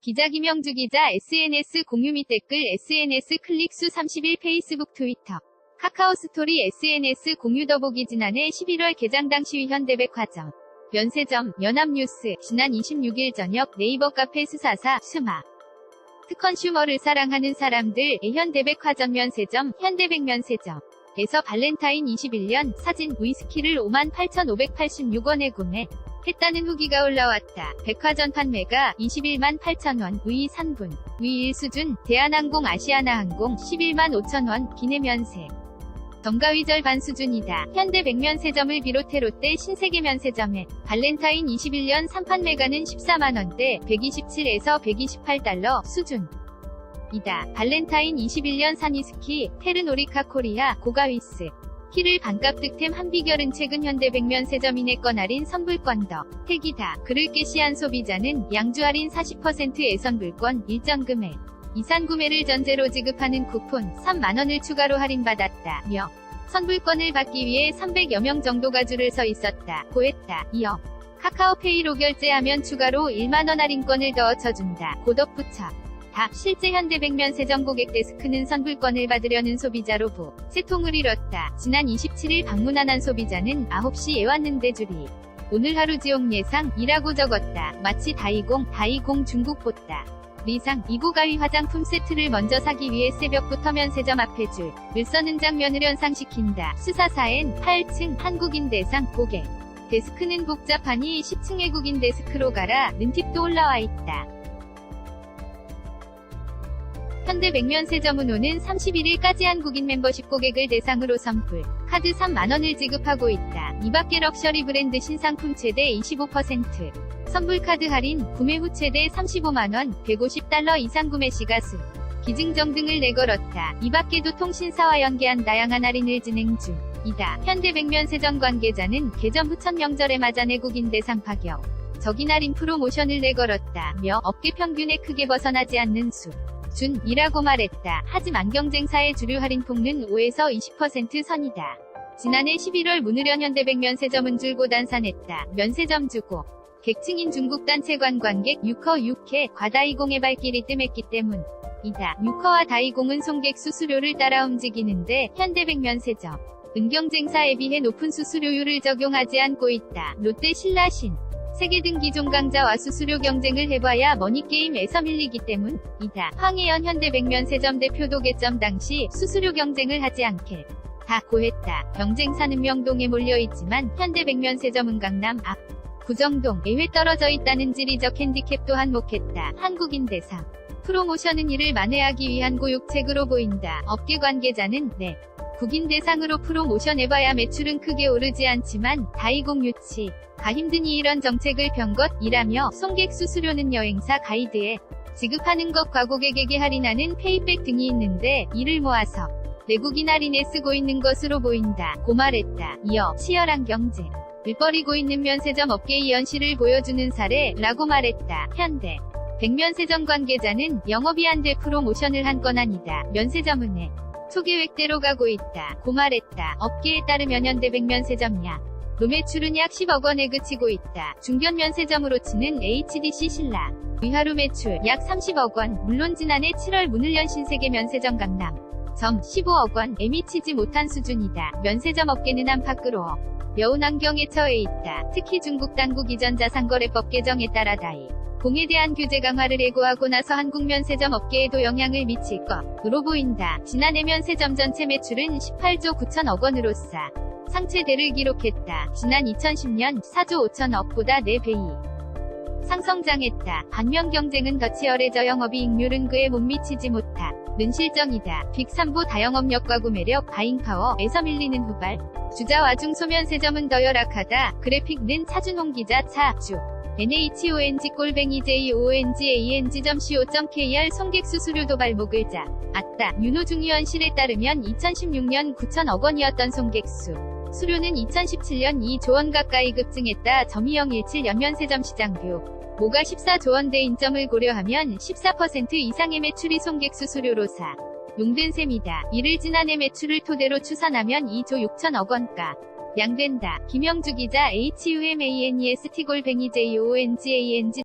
기자 김영주 기자 SNS 공유 및 댓글 SNS 클릭 수 31 페이스북 트위터 카카오 스토리 SNS 공유 더보기 지난해 11월 개장 당시 현대백화점, 면세점, 연합뉴스, 지난 26일 저녁 네이버 카페 수사사, 스마 트컨슈머를 사랑하는 사람들 현대백화점 면세점, 현대백면세점 에서 발렌타인 21년 사진 위스키를 58,586원에 구매 했다는 후기가 올라왔다. 백화점 판매가 21만 8천원, 위 3분, 위 1수준, 대한항공 아시아나항공 11만 5천원, 기내 면세. 정가위 절반 수준이다. 현대백면세점을 비롯해 롯데 신세계면세점에 발렌타인 21년 3판매가는 14만원대, 127에서 128달러 수준. 이다. 발렌타인 21년 산위스키, 테르노리카 코리아, 고가위스. 키를 반값 득템 한 비결은 최근 현대백면세점 인해권 할인 선불권 더 택이다. 그를 게시한 소비자는 양주 할인 40% 예선불권 일정 금액 이상 구매를 전제로 지급하는 쿠폰 3만원을 추가로 할인받았다. 며 선불권을 받기 위해 300여 명 정도가 줄을 서 있었다. 고했다. 이어 카카오페이로 결제하면 추가로 1만원 할인권을 더 쳐준다. 고 덧붙여 실제 현대백면세점 고객 데스크는 선불권을 받으려는 소비자로 세통을 이뤘다. 지난 27일 방문한 한 소비자는 9시에 왔는데 줄이 오늘 하루 지옥 예상 이라고 적었다. 마치 다이공 중국 보따 리상 이고가위 화장품 세트를 먼저 사기 위해 새벽부터 면세점 앞에 줄을 서는 장면을 연상시킨다. 수사사엔 8층 한국인 대상 고객 데스크는 복잡하니 10층 외국인 데스크로 가라는 팁도 올라와 있다. 현대백면세점은 오는 31일까지 한국인 멤버십 고객을 대상으로 선불 카드 3만원을 지급하고 있다. 이밖에 럭셔리 브랜드 신상품 최대 25% 선불 카드 할인, 구매 후 최대 35만원, 150달러 이상 구매 시가수, 기증정 등을 내걸었다. 이밖에도 통신사와 연계한 다양한 할인을 진행 중이다. 현대백면세점 관계자는 개점 후 첫 명절에 맞아 내국인 대상 파격 적인 할인 프로모션을 내걸었다며 업계 평균에 크게 벗어나지 않는 수준이라고 말했다. 하지만 경쟁사의 주류 할인 폭은 5에서 20% 선이다. 지난해 11월 문을 연 현대백면세점은 줄곧 안산했다. 면세점 주고 객층인 중국 단체 관광객 6회 과다이공의 발길이 뜸했기 때문이다. 6허와 다이공은 송객 수수료를 따라 움직이는데 현대백면세점 은경쟁사에 비해 높은 수수료율을 적용하지 않고 있다. 롯데 신라신 세계 등 기존 강자와 수수료 경쟁을 해봐야 머니게임에서 밀리기 때문이다. 황혜연 현대백면세점 대표도 개점 당시 수수료 경쟁을 하지 않겠다 고했다. 경쟁사는 명동에 몰려있지만 현대백면세점은 강남 앞 구정동 에회 떨어져 있다는 지리적 핸디캡도 한몫했다. 한국인 대상 프로모션은 이를 만회하기 위한 고육책으로 보인다. 업계 관계자는 국인 대상으로 프로모션 해봐야 매출은 크게 오르지 않지만 다이공 유치가 힘드니 이런 정책을 편 것이라며 송객 수수료는 여행사 가이드에 지급하는 것과 고객에게 할인하는 페이백 등이 있는데 이를 모아서 내국인 할인에 쓰고 있는 것으로 보인다 고 말했다. 이어 치열한 경쟁을 벌이고 있는 면세점 업계의 현실을 보여주는 사례라고 말했다. 현대 백면세점 관계자는 영업이 안 돼 프로모션을 한 건 아니다. 면세점은 초계획대로 가고 있다 고 말했다. 업계에 따르면 현대백면세점 약 매출은 약 10억 원에 그치고 있다. 중견 면세점으로 치는 HDC 신라 위하루 매출 약 30억 원. 물론 지난해 7월 문을 연 신세계 면세점 강남 점 15억 원에 미치지 못한 수준이다. 면세점 업계는 안팎으로 여운 환경에 처해 있다. 특히 중국 당국 이전 자산거래법 개정에 따라 공에 대한 규제 강화를 예고하고 나서 한국 면세점 업계에도 영향을 미칠 것으로 보인다. 지난해 면세점 전체 매출은 18조 9천억 원으로서 상최대를 기록했다. 지난 2010년 4조 5천억보다 4배 상성장했다. 반면 경쟁은 더 치열해져 영업이익률은 그에 못 미치지 못하는 실정이다. 빅3보 다영업력과 구매력, 바잉파워에서 밀리는 후발 주자와 중소면세점은 더 열악하다. 그래픽는 차준홍 기자 차주 nhongJONG.co.kr 송객 수수료 도발 목을 잡았다. 윤호중 의원실에 따르면 2016년 9천억 원이었던 송객 수수료는 2017년 2조 원 가까이 급증했다. 2017 연면세점 시장뷰 모가 14조 원대 인점을 고려하면 14% 이상의 매출이 송객 수수료로 용된 셈이다. 이를 지난해 매출을 토대로 추산하면 2조 6천억 원가 양된다. 김영주 기자 HUMANEST-JONGANG